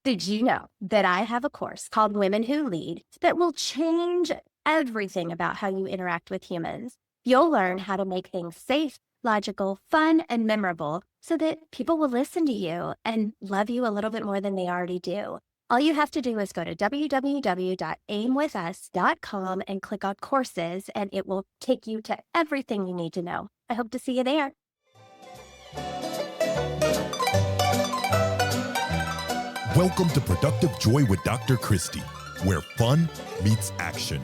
Did you know that I have a course called Women Who Lead that will change everything about how you interact with humans? You'll learn how to make things safe, logical, fun, and memorable so that people will listen to you and love you a little bit more than they already do. All you have to do is go to www.aimwithus.com and click on courses, and it will take you to everything you need to know. I hope to see you there. Welcome to Productive Joy with Dr. Christie, where fun meets action.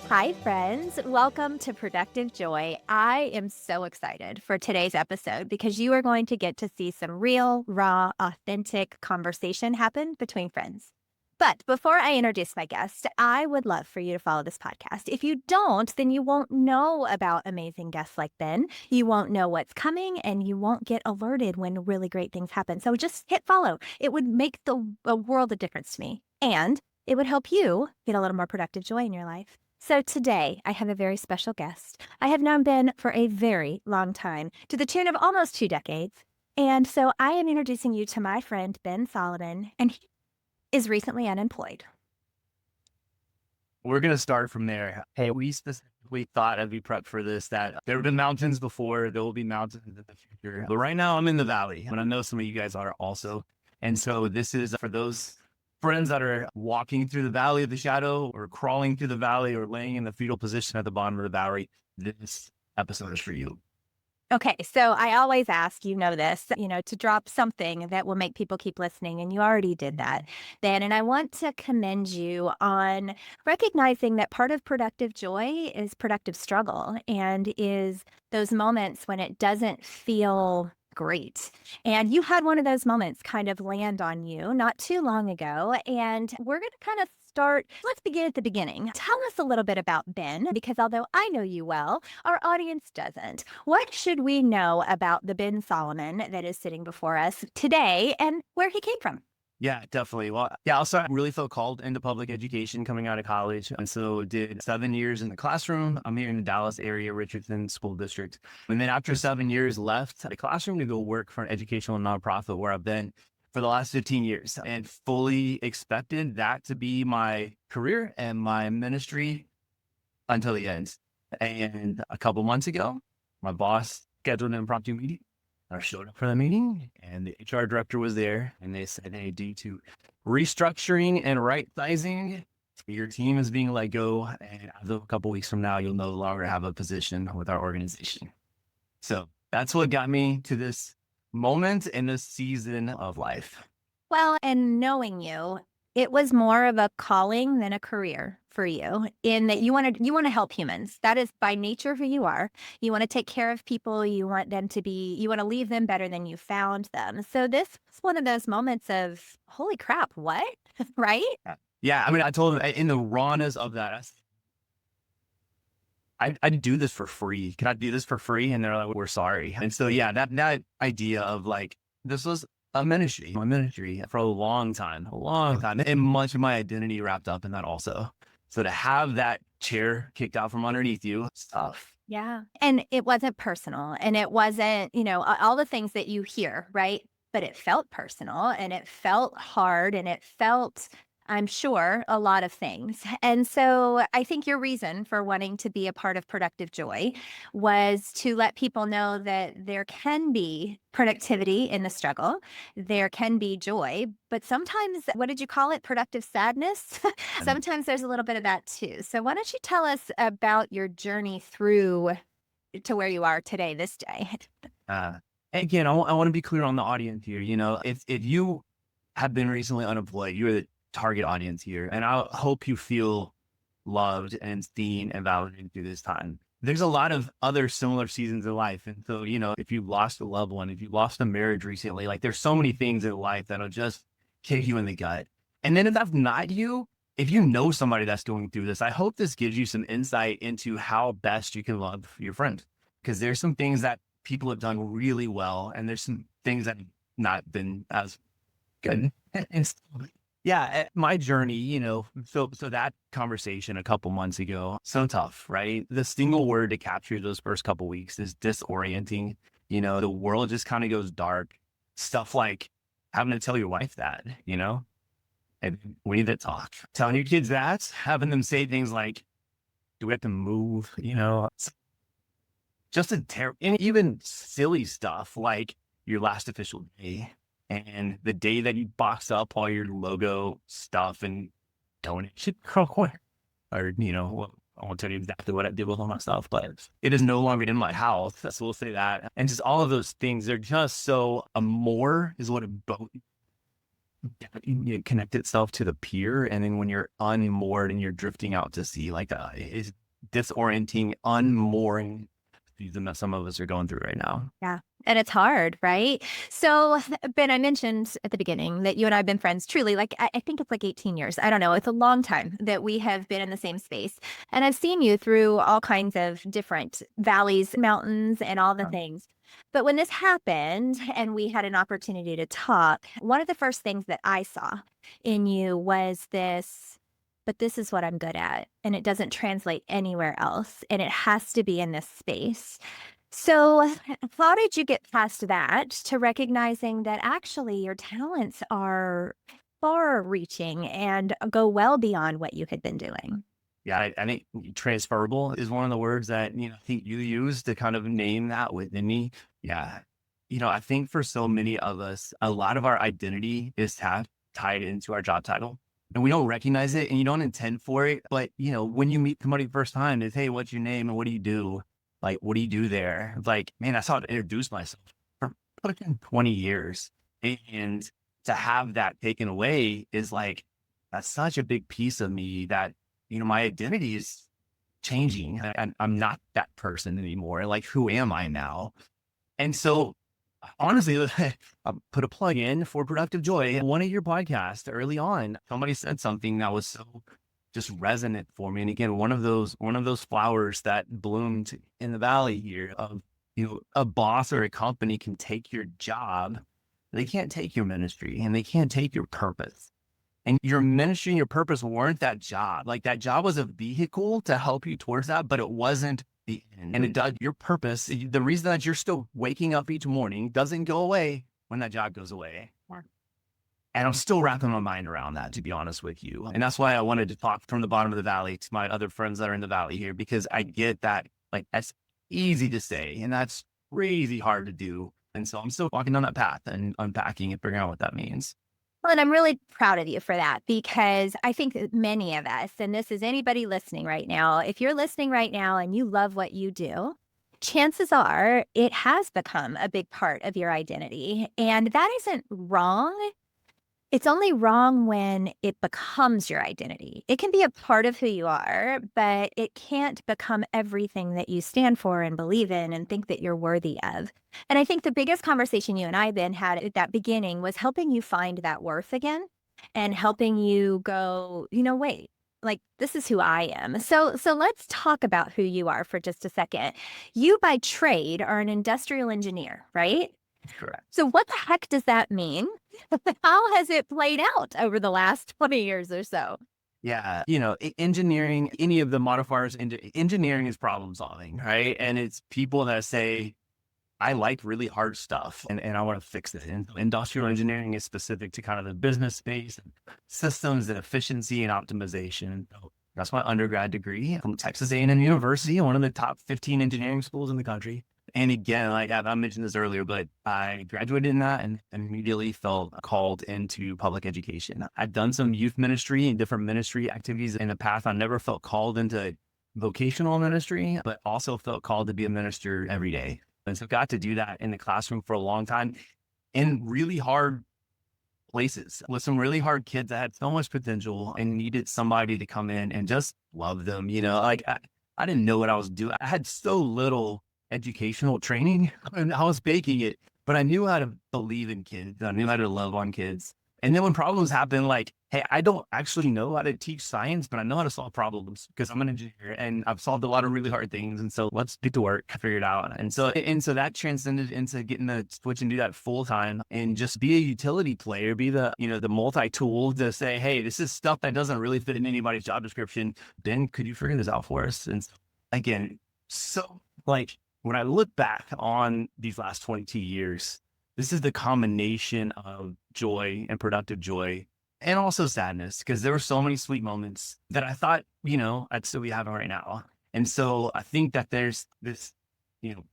Hi, friends. Welcome to Productive Joy. I am so excited for today's episode because you are going to get to see some real, raw, authentic conversation happen between friends. But before I introduce my guest, I would love for you to follow this podcast. If you don't, then you won't know about amazing guests like Ben. You won't know what's coming, and you won't get alerted when really great things happen. So just hit follow. It would make a world of difference to me, and it would help you get a little more productive joy in your life. So today, I have a very special guest. I have known Ben for a very long time, to the tune of almost 2 decades. And so I am introducing you to my friend, Ben Solomon, and he is recently unemployed. We're going to start from there. Hey, we specifically thought as we prepped for this that there have been mountains before, there will be mountains in the future. But right now I'm in the valley, and I know some of you guys are also. And so this is for those friends that are walking through the valley of the shadow, or crawling through the valley, or laying in the fetal position at the bottom of the valley. This episode is for you. Okay, so I always ask, you know this, to drop something that will make people keep listening, and you already did that, Ben. And I want to commend you on recognizing that part of productive joy is productive struggle, and is those moments when it doesn't feel great. And you had one of those moments kind of land on you not too long ago, and we're going to kind of let's begin at the beginning. Tell us a little bit about Ben, because although I know you well, our audience doesn't. What should we know about the Ben Solomon that is sitting before us today and where he came from? Yeah, definitely. Well, yeah, I really felt called into public education coming out of college. And so did 7 years in the classroom. I'm here in the Dallas area, Richardson School District. And then after 7 years left the classroom to go work for an educational nonprofit where I've been for the last 15 years, and fully expected that to be my career and my ministry until the end. And a couple months ago, my boss scheduled an impromptu meeting. I showed up for the meeting, and the HR director was there, and they said, hey, due to restructuring and right sizing, your team is being let go, and as of a couple weeks from now, you'll no longer have a position with our organization. So that's what got me to this moment in this season of life. Well, and knowing you, it was more of a calling than a career for you, in that you want to help humans. That is by nature who you are. You want to take care of people. You want to leave them better than you found them. So this was one of those moments of, holy crap, what? Right? Yeah. I mean, I told them in the rawness of that, I'd do this for free. Can I do this for free? And they're like, we're sorry. And so, yeah, that idea of like, this was my ministry for a long time, and much of my identity wrapped up in that also. So to have that chair kicked out from underneath you, it's tough. Yeah. And it wasn't personal, and it wasn't, all the things that you hear, right? But it felt personal, and it felt hard, and it felt, I'm sure, a lot of things. And so I think your reason for wanting to be a part of Productive Joy was to let people know that there can be productivity in the struggle. There can be joy, but sometimes, what did you call it? Productive sadness? Sometimes there's a little bit of that too. So why don't you tell us about your journey through to where you are today, this day? Again, I want to be clear on the audience here. If you have been recently unemployed, you're the target audience here. And I hope you feel loved and seen and validated through this time. There's a lot of other similar seasons in life. And so, if you lost a loved one, if you lost a marriage recently, like there's so many things in life that'll just kick you in the gut. And then if that's not you, if you know somebody that's going through this, I hope this gives you some insight into how best you can love your friend. Because there's some things that people have done really well, and there's some things that have not been as good. And so, yeah, my journey, so that conversation a couple months ago, so tough, right? The single word to capture those first couple weeks is disorienting. the world just kind of goes dark. Stuff like having to tell your wife that, and we need to talk. Telling your kids that, having them say things like, do we have to move? It's just and even silly stuff like your last official day and the day that you box up all your logo stuff and donate it real quick. Or, well, I won't tell you exactly what I did with all my stuff, but it is no longer in my house. So we'll say that. And just all of those things, they're just so a more is what a boat connect itself to the pier. And then when you're unmoored and you're drifting out to sea, like is disorienting, unmooring season that some of us are going through right now. Yeah. And it's hard, right? So, Ben, I mentioned at the beginning that you and I have been friends truly, like, I think it's like 18 years. I don't know. It's a long time that we have been in the same space. And I've seen you through all kinds of different valleys, mountains, and all the things. But when this happened and we had an opportunity to talk, one of the first things that I saw in you was but this is what I'm good at. And it doesn't translate anywhere else. And it has to be in this space. So, how did you get past that to recognizing that actually your talents are far reaching and go well beyond what you had been doing? Yeah, I think transferable is one of the words that, I think you use to kind of name that within me. Yeah. I think for so many of us, a lot of our identity is tied into our job title. And we don't recognize it and you don't intend for it. But, when you meet somebody the first time, it's, hey, what's your name and what do you do? Like, what do you do there? Like, man, that's how to introduce myself for fucking 20 years. And to have that taken away is like, that's such a big piece of me that, my identity is changing. I'm not that person anymore. Like, who am I now? And so, honestly, I'll put a plug in for Productive Joy. One of your podcasts early on, somebody said something that was so just resonant for me. And again, one of those flowers that bloomed in the valley here of, a boss or a company can take your job. They can't take your ministry and they can't take your purpose. And your ministry and your purpose weren't that job. Like that job was a vehicle to help you towards that, but it wasn't the end. And it does your purpose. The reason that you're still waking up each morning doesn't go away when that job goes away. And I'm still wrapping my mind around that, to be honest with you. And that's why I wanted to talk from the bottom of the valley to my other friends that are in the valley here, because I get that, like, that's easy to say and that's crazy hard to do. And so I'm still walking down that path and unpacking and figuring out what that means. Well, and I'm really proud of you for that because I think that many of us, and this is anybody listening right now, if you're listening right now and you love what you do, chances are it has become a big part of your identity. And that isn't wrong. It's only wrong when it becomes your identity. It can be a part of who you are, but it can't become everything that you stand for and believe in and think that you're worthy of. And I think the biggest conversation you and I then had at that beginning was helping you find that worth again and helping you go, wait, like this is who I am. So let's talk about who you are for just a second. You by trade are an industrial engineer, right? Correct. So what the heck does that mean? How has it played out over the last 20 years or so? Yeah. Engineering, any of the modifiers, engineering is problem solving, right? And it's people that say, I like really hard stuff and I want to fix it. And industrial engineering is specific to kind of the business space, and systems and efficiency and optimization. So that's my undergrad degree from Texas A&M University, one of the top 15 engineering schools in the country. And again, like I mentioned this earlier, but I graduated in that and immediately felt called into public education. I've done some youth ministry and different ministry activities in the past. I never felt called into vocational ministry, but also felt called to be a minister every day. And so got to do that in the classroom for a long time in really hard places with some really hard kids that had so much potential and needed somebody to come in and just love them. Like I didn't know what I was doing. I had so little educational training and I was baking it, but I knew how to believe in kids. I knew how to love on kids. And then when problems happen, like, hey, I don't actually know how to teach science, but I know how to solve problems because I'm an engineer and I've solved a lot of really hard things. And so let's get to work, figure it out. And so that transcended into getting the switch and do that full time and just be a utility player, be the multi-tool to say, hey, this is stuff that doesn't really fit in anybody's job description. Ben, could you figure this out for us? And so, again, so like when I look back on these last 22 years, this is the combination of joy and productive joy and also sadness, because there were so many sweet moments that I thought, I'd still be having right now. And so I think that there's this, you know,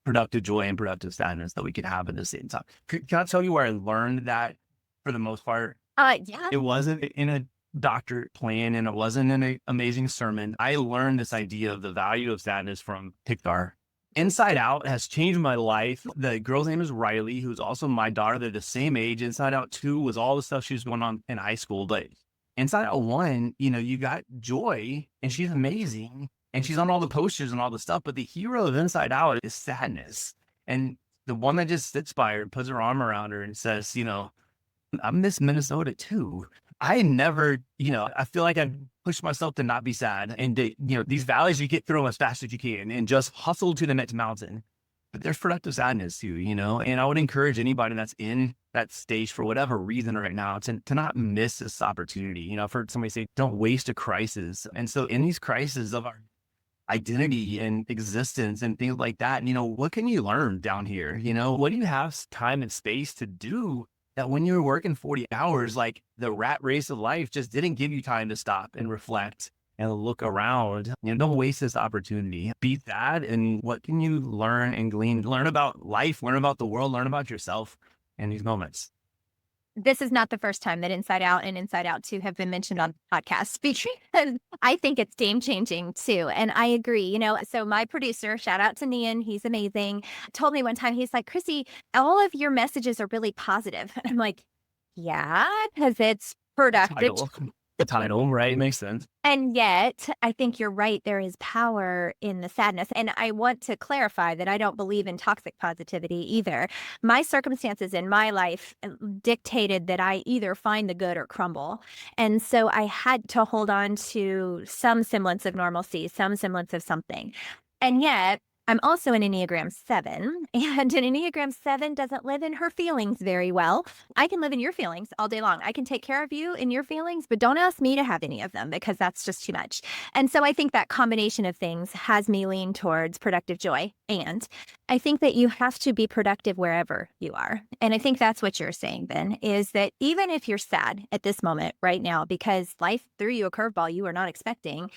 productive joy and productive sadness that we can have at the same time. Can I tell you where I learned that for the most part? Yeah. It wasn't in a doctor plan and it wasn't in an amazing sermon. I learned this idea of the value of sadness from Pixar. Inside Out has changed my life. The girl's name is Riley, who's also my daughter. They're the same age. Inside Out 2 was all the stuff she was going on in high school. But Inside Out 1, you got Joy and she's amazing. And she's on all the posters and all the stuff. But the hero of Inside Out is sadness. And the one that just sits by her and puts her arm around her and says, I miss Minnesota too. I never, I feel like I've pushed myself to not be sad and to, these valleys you get through them as fast as you can and just hustle to the next mountain. But there's productive sadness too, and I would encourage anybody that's in that stage for whatever reason right now to not miss this opportunity. I've heard somebody say, don't waste a crisis. And so in these crises of our identity and existence and things like that, what can you learn down here? What do you have time and space to do that when you were working 40 hours, like the rat race of life just didn't give you time to stop and reflect and look around? Don't waste this opportunity. Beat that. And what can you learn and glean? Learn about life, learn about the world, learn about yourself in these moments. This is not the first time that Inside Out and Inside Out 2 have been mentioned on podcasts because I think it's game changing too. And I agree, so my producer, shout out to Nian, he's amazing, told me one time, he's like, Chrissy, all of your messages are really positive. And I'm like, yeah, because it's productive. The title, right? Makes sense. And yet, I think you're right. There is power in the sadness. And I want to clarify that I don't believe in toxic positivity either. My circumstances in my life dictated that I either find the good or crumble. And so I had to hold on to some semblance of normalcy, some semblance of something. And yet, I'm also an Enneagram 7, and an Enneagram 7 doesn't live in her feelings very well. I can live in your feelings all day long. I can take care of you in your feelings, but don't ask me to have any of them because that's just too much. And so I think that combination of things has me lean towards productive joy. And I think that you have to be productive wherever you are. And I think that's what you're saying, Ben, is that even if you're sad at this moment right now because life threw you a curveball you were not expecting,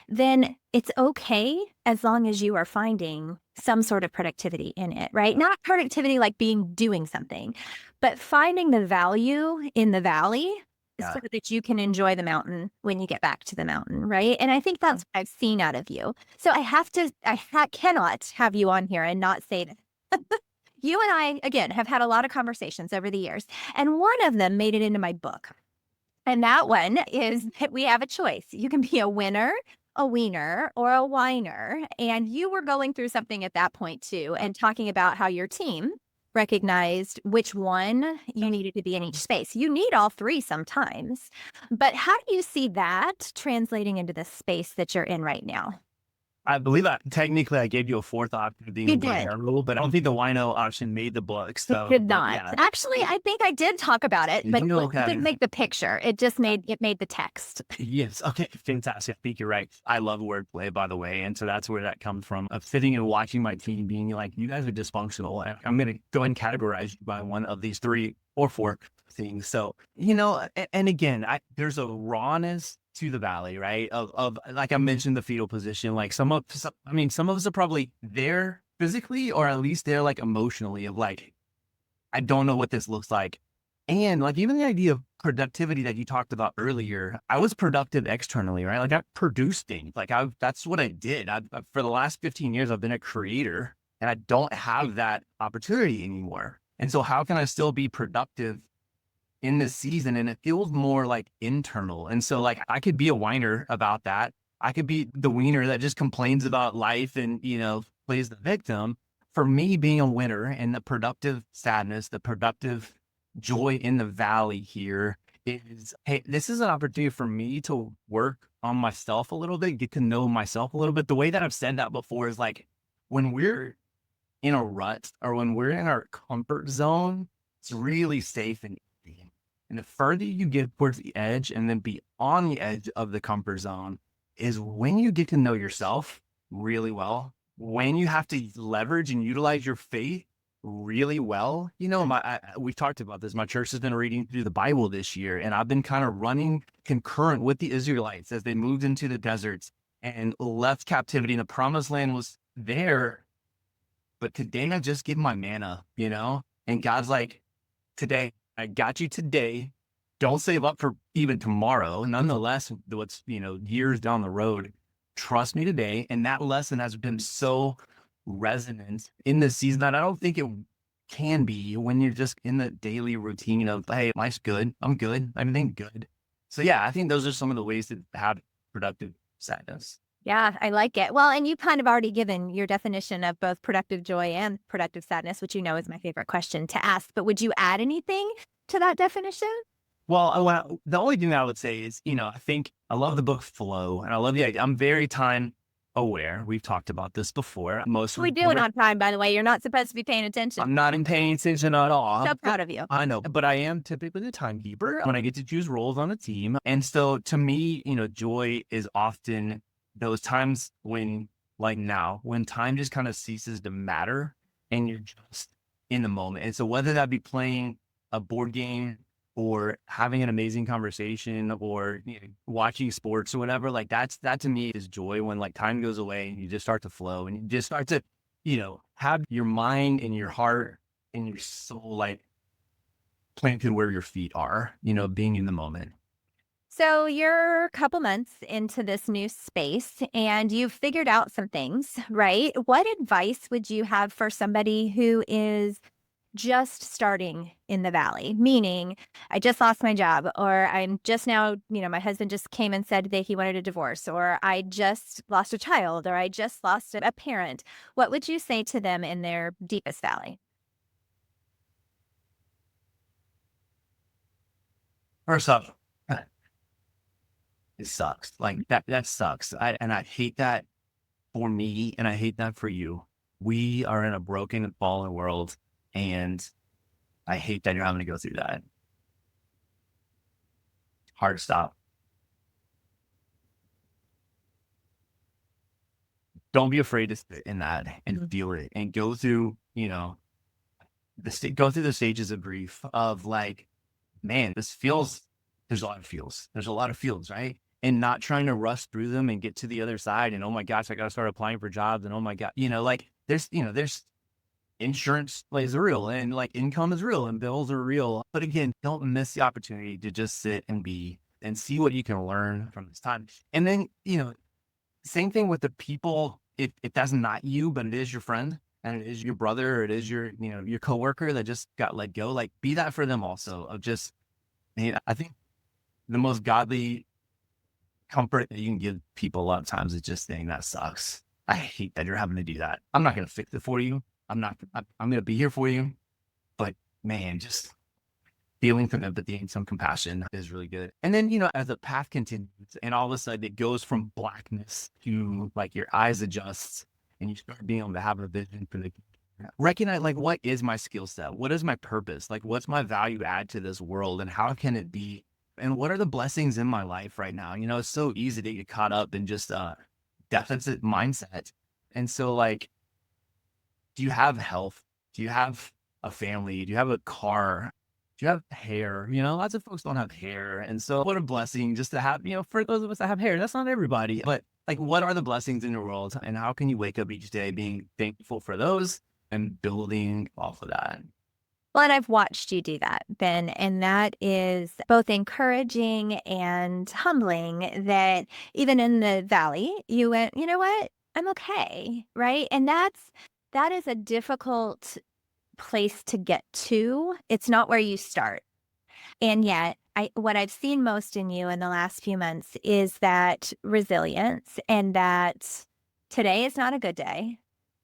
then it's okay as long as you are finding some sort of productivity in it, right? Not productivity like doing something, but finding the value in the valley so that you can enjoy the mountain when you get back to the mountain, right? And I think that's what I've seen out of you. So I cannot have you on here and not say that. You and I, again, have had a lot of conversations over the years, and one of them made it into my book. And that one is that we have a choice. You can be a winner, a wiener, or a whiner. And you were going through something at that point too, and talking about how your team recognized which one you needed to be in each space. You need all three sometimes. But how do you see that translating into the space that you're in right now? I believe technically I gave you a fourth option. You did. But I don't think the wino option made the book. So it did not. Yeah. Actually, I think I did talk about it, but it didn't make the picture. It just made the text. Yes. Okay. Fantastic. I think you're right. I love wordplay, by the way. And so that's where that comes from, of sitting and watching my team being like, you guys are dysfunctional. I'm going to go and categorize you by one of these 3 or 4 things. So, and again, there's a rawness to the valley, right? Of like I mentioned, the fetal position. Like some of us are probably there physically, or at least there like emotionally, of like, I don't know what this looks like. And like even the idea of productivity that you talked about earlier, I was productive externally, right? Like I produced things. Like that's what I did. For the last 15 years, I've been a creator, and I don't have that opportunity anymore. And so how can I still be productive in this season? And it feels more like internal. And so like I could be a whiner about that. I could be the wiener that just complains about life and, plays the victim. For me, being a winner and the productive sadness, the productive joy in the valley here is, hey, this is an opportunity for me to work on myself a little bit, get to know myself a little bit. The way that I've said that before is like, when we're in a rut or when we're in our comfort zone, it's really safe and easy. And the further you get towards the edge and then be on the edge of the comfort zone is when you get to know yourself really well. when you have to leverage and utilize your faith really well, we've talked about this. My church has been reading through the Bible this year, and I've been kind of running concurrent with the Israelites as they moved into the deserts and left captivity. And the promised land was there, but today I just give my manna, and God's like, today, I got you today. Don't save up for even tomorrow. Nonetheless, what's, years down the road, trust me today. And that lesson has been so resonant in this season that I don't think it can be when you're just in the daily routine of, hey, life's good. I'm good. Everything's good. So yeah, I think those are some of the ways to have productive sadness. Yeah, I like it. Well, and you've kind of already given your definition of both productive joy and productive sadness, which is my favorite question to ask. But would you add anything to that definition? Well, the only thing that I would say is, I think I love the book Flow, and I love the idea. I'm very time aware. We've talked about this before. We do it on time, by the way. You're not supposed to be paying attention. I'm not in paying attention at all. So proud of you. I know, but I am typically the timekeeper when I get to choose roles on a team. And so to me, joy is often those times when, like now, when time just kind of ceases to matter and you're just in the moment. And so whether that be playing a board game or having an amazing conversation or watching sports or whatever, like that to me is joy, when like time goes away and you just start to flow and you just start to, have your mind and your heart and your soul like planted where your feet are, being in the moment. So you're a couple months into this new space and you've figured out some things, right? What advice would you have for somebody who is just starting in the valley? Meaning, I just lost my job, or I'm just now, my husband just came and said that he wanted a divorce, or I just lost a child, or I just lost a parent. What would you say to them in their deepest valley? First off, it sucks. Like that sucks. I hate that for me, and I hate that for you. We are in a broken and fallen world, and I hate that you're having to go through that. Hard stop. Don't be afraid to sit in that and feel it and go through, go through the stages of grief of like, man, there's a lot of feels. There's a lot of feels, right? And not trying to rush through them and get to the other side. And oh my gosh, I got to start applying for jobs. And oh my God, like there's insurance plays real, and like income is real and bills are real. But again, don't miss the opportunity to just sit and be and see what you can learn from this time. And then, same thing with the people, if that's not you, but it is your friend and it is your brother, or it is your, your coworker that just got let go, like be that for them also, of just, I think the most godly comfort that you can give people a lot of times is just saying that sucks. I hate that you're having to do that. I'm not going to fix it for you. I'm going to be here for you. But man, just feeling some empathy and some compassion is really good. And then, as the path continues and all of a sudden it goes from blackness to like your eyes adjust and you start being able to have a vision for the recognize, like, what is my skill set? What is my purpose? Like, what's my value add to this world, and how can it be? And what are the blessings in my life right now? It's so easy to get caught up in just a deficit mindset. And so like, do you have health? Do you have a family? Do you have a car? Do you have hair? Lots of folks don't have hair. And so what a blessing just to have, for those of us that have hair. That's not everybody, but like, what are the blessings in your world? And how can you wake up each day being thankful for those and building off of that? Well, and I've watched you do that, Ben, and that is both encouraging and humbling that even in the valley, you went, you know what? I'm okay, right? And that is a difficult place to get to. It's not where you start. And yet, what I've seen most in you in the last few months is that resilience, and that today is not a good day,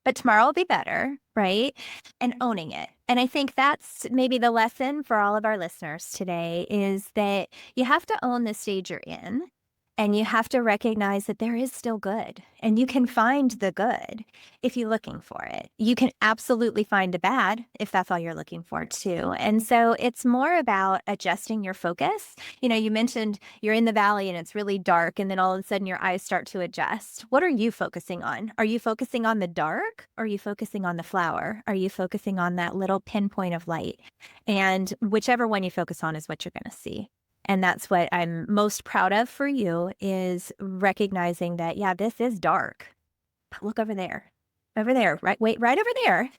but tomorrow will be better, right? And owning it. And I think that's maybe the lesson for all of our listeners today, is that you have to own the stage you're in. And you have to recognize that there is still good, and you can find the good if you're looking for it. You can absolutely find the bad if that's all you're looking for too. And so it's more about adjusting your focus. You mentioned you're in the valley and it's really dark, and then all of a sudden your eyes start to adjust. What are you focusing on? Are you focusing on the dark? Or are you focusing on the flower? Are you focusing on that little pinpoint of light? And whichever one you focus on is what you're going to see. And that's what I'm most proud of for you, is recognizing that, yeah, this is dark. But look over there, right? Wait, right over there.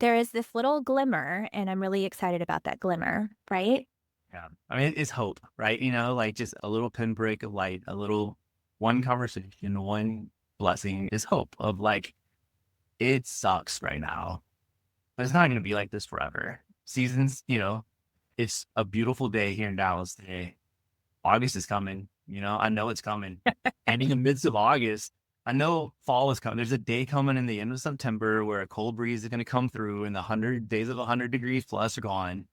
There is this little glimmer, and I'm really excited about that glimmer, right? Yeah. I mean, it's hope, right? Like just a little pinprick of light, a little one conversation, one blessing is hope of like, it sucks right now, but it's not going to be like this forever. Seasons, it's a beautiful day here in Dallas today. August is coming, I know it's coming. And in the midst of August, I know fall is coming. There's a day coming in the end of September where a cold breeze is going to come through and the 100 days of 100 degrees plus are gone.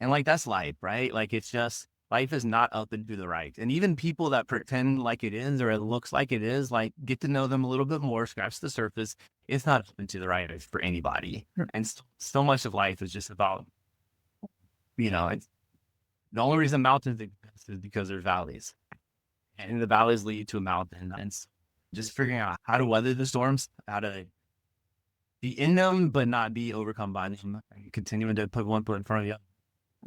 And like, that's life, right? Like, it's just, life is not up and to the right. And even people that pretend like it is, or it looks like it is, like, get to know them a little bit more, scratch the surface. It's not up and to the right for anybody. And so much of life is just about, it's the only reason mountains exist is because there's valleys, and the valleys lead to a mountain. And just figuring out how to weather the storms, how to be in them, but not be overcome by them, and continuing to put one foot in front of the other.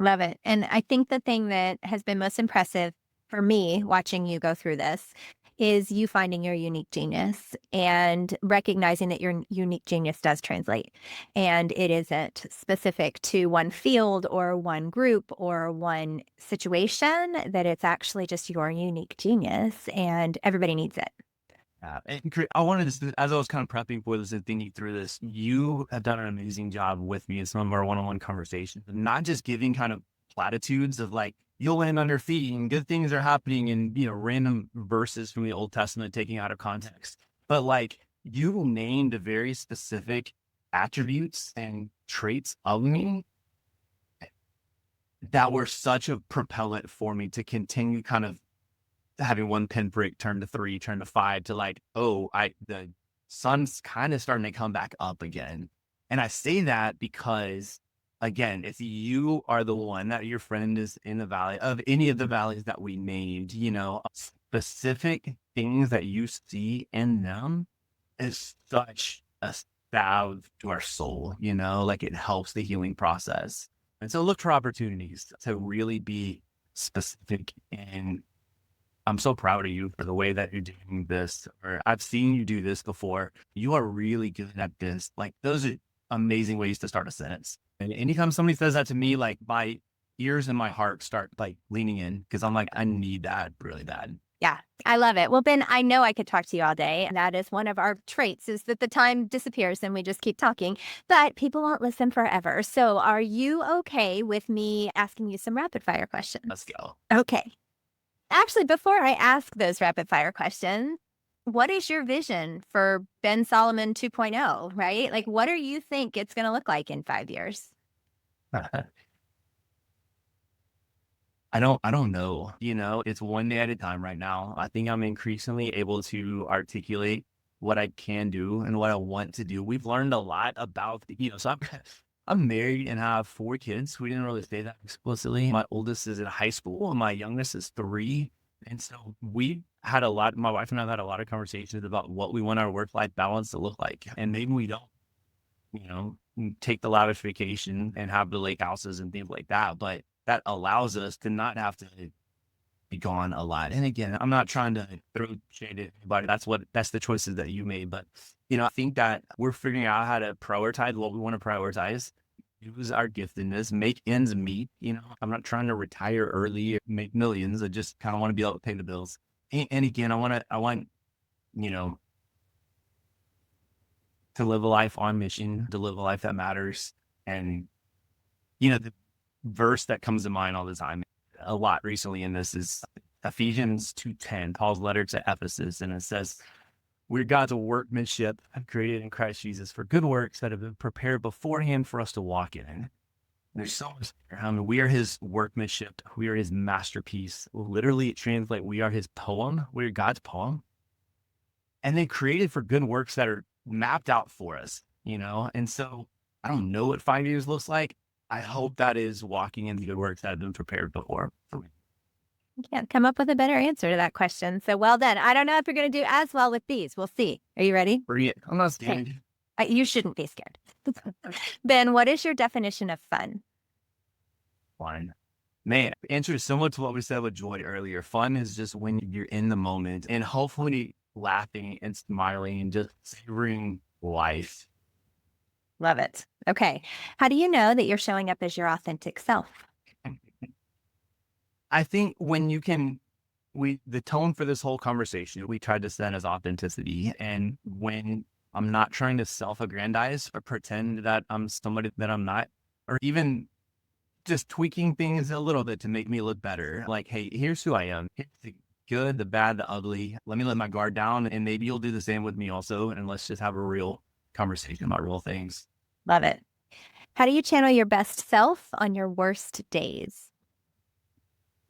Love it. And I think the thing that has been most impressive for me watching you go through this is you finding your unique genius and recognizing that your unique genius does translate. And it isn't specific to one field or one group or one situation, that it's actually just your unique genius, and everybody needs it. And I wanted to, as I was kind of prepping for this and thinking through this, you have done an amazing job with me in some of our one-on-one conversations, not just giving kind of platitudes of like, you'll land on your feet and good things are happening, and, random verses from the Old Testament taking out of context, but like, you named very specific attributes and traits of me that were such a propellant for me to continue kind of having one pinprick turn to 3, turn to 5, to like, the sun's kind of starting to come back up again. And I say that because, again, if you are the one that your friend is in the valley of any of the valleys that we named, specific things that you see in them is such a salve to our soul, like, it helps the healing process. And so look for opportunities to really be specific. And I'm so proud of you for the way that you're doing this, or I've seen you do this before. You are really good at this. Like, those are amazing ways to start a sentence. And anytime somebody says that to me, like, my ears and my heart start like leaning in, because I'm like, I need that really bad. Yeah, I love it. Well, Ben, I know I could talk to you all day. And that is one of our traits, is that the time disappears and we just keep talking, but people won't listen forever. So are you okay with me asking you some rapid fire questions? Let's go. Okay. Actually, before I ask those rapid fire questions, what is your vision for Ben Solomon 2.0, right? Like, what do you think it's going to look like in 5 years? I don't know. It's one day at a time right now. I think I'm increasingly able to articulate what I can do and what I want to do. We've learned a lot about, so I'm married and have 4 kids. We didn't really say that explicitly. My oldest is in high school and my youngest is 3. And so my wife and I have had a lot of conversations about what we want our work-life balance to look like. And maybe we don't, take the lavish vacation and have the lake houses and things like that. But that allows us to not have to be gone a lot. And again, I'm not trying to throw shade at anybody. That's the choices that you made. But, I think that we're figuring out how to prioritize what we want to prioritize, use our giftedness, make ends meet. I'm not trying to retire early or make millions. I just kind of want to be able to pay the bills. And again, I want, to live a life on mission, to live a life that matters. And, the verse that comes to mind all the time, a lot recently in this, is Ephesians 2:10, Paul's letter to Ephesus. And it says, we're God's workmanship, created in Christ Jesus for good works that have been prepared beforehand for us to walk in. There's so much there. I mean, we are his workmanship. We are his masterpiece. Literally, it translates, we are his poem. We are God's poem. And then created for good works that are mapped out for us, And so I don't know what 5 years looks like. I hope that is walking in the good works that have been prepared before for me. You can't come up with a better answer to that question. So well done. I don't know if you're going to do as well with these. We'll see. Are you ready? Bring it. I'm not scared. You shouldn't be scared. Ben, what is your definition of fun? Fun. Man, answer similar to what we said with joy earlier. Fun is just when you're in the moment and hopefully laughing and smiling and just savoring life. Love it. Okay. How do you know that you're showing up as your authentic self? I think when you can, the tone for this whole conversation, we tried to set as authenticity. And when I'm not trying to self-aggrandize or pretend that I'm somebody that I'm not, or even just tweaking things a little bit to make me look better. Like, hey, here's who I am. Here's the good, the bad, the ugly. Let me let my guard down, and maybe you'll do the same with me also. And let's just have a real conversation about real things. Love it. How do you channel your best self on your worst days?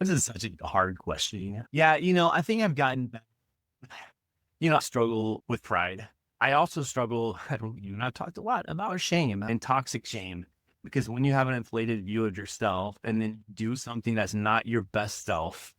This is such a hard question. Yeah, I think I've gotten, I struggle with pride. I also struggle, you and I've talked a lot about shame and toxic shame, because when you have an inflated view of yourself and then do something that's not your best self,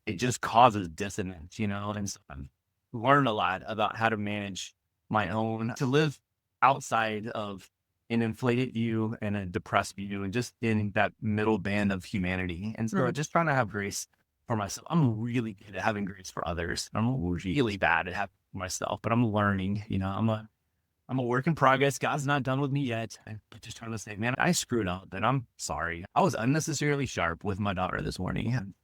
it just causes dissonance, and so I've learned a lot about how to manage my own, to live outside of an inflated view and a depressed view and just in that middle band of humanity. And so just trying to have grace for myself. I'm really good at having grace for others. I'm really bad at having for myself, but I'm learning, I'm a work in progress. God's not done with me yet. I'm just trying to say, man, I screwed up and I'm sorry. I was unnecessarily sharp with my daughter this morning. And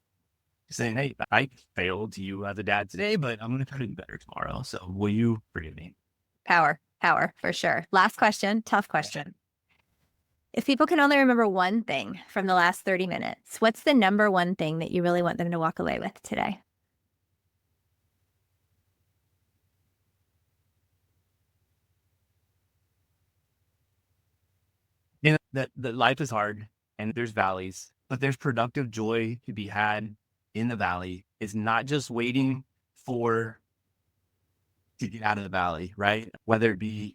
saying, hey, I failed you as a dad today, but I'm going to try to do better tomorrow. So will you forgive me? Power for sure. Last question, tough question. If people can only remember one thing from the last 30 minutes, what's the number one thing that you really want them to walk away with today? That life is hard and there's valleys, but there's productive joy to be had in the valley. It's not just waiting to get out of the valley, right? Whether it be,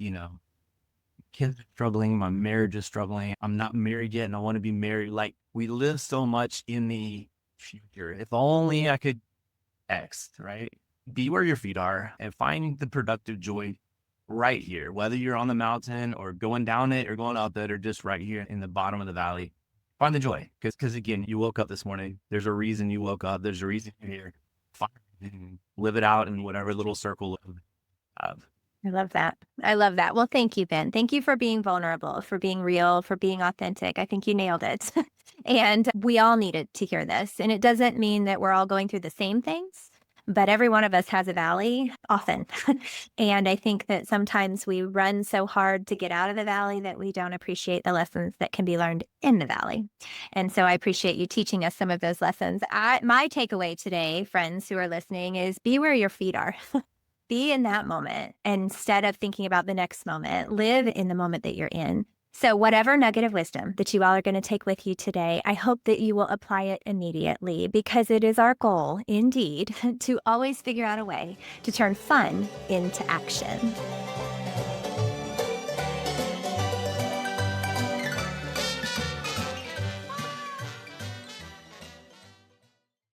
kids are struggling, my marriage is struggling, I'm not married yet and I want to be married. Like, we live so much in the future. If only I could X, right? Be where your feet are and find the productive joy right here, whether you're on the mountain or going down it or going up it or just right here in the bottom of the valley. Find the joy, because again, you woke up this morning. There's a reason you woke up. There's a reason you're here. Find it and live it out in whatever little circle of. I love that. I love that. Well, thank you, Ben. Thank you for being vulnerable, for being real, for being authentic. I think you nailed it. And we all needed to hear this. And it doesn't mean that we're all going through the same things, but every one of us has a valley often. And I think that sometimes we run so hard to get out of the valley that we don't appreciate the lessons that can be learned in the valley. And so I appreciate you teaching us some of those lessons. My takeaway today, friends who are listening, is be where your feet are. Be in that moment instead of thinking about the next moment. Live in the moment that you're in. So whatever nugget of wisdom that you all are going to take with you today, I hope that you will apply it immediately, because it is our goal, indeed, to always figure out a way to turn fun into action.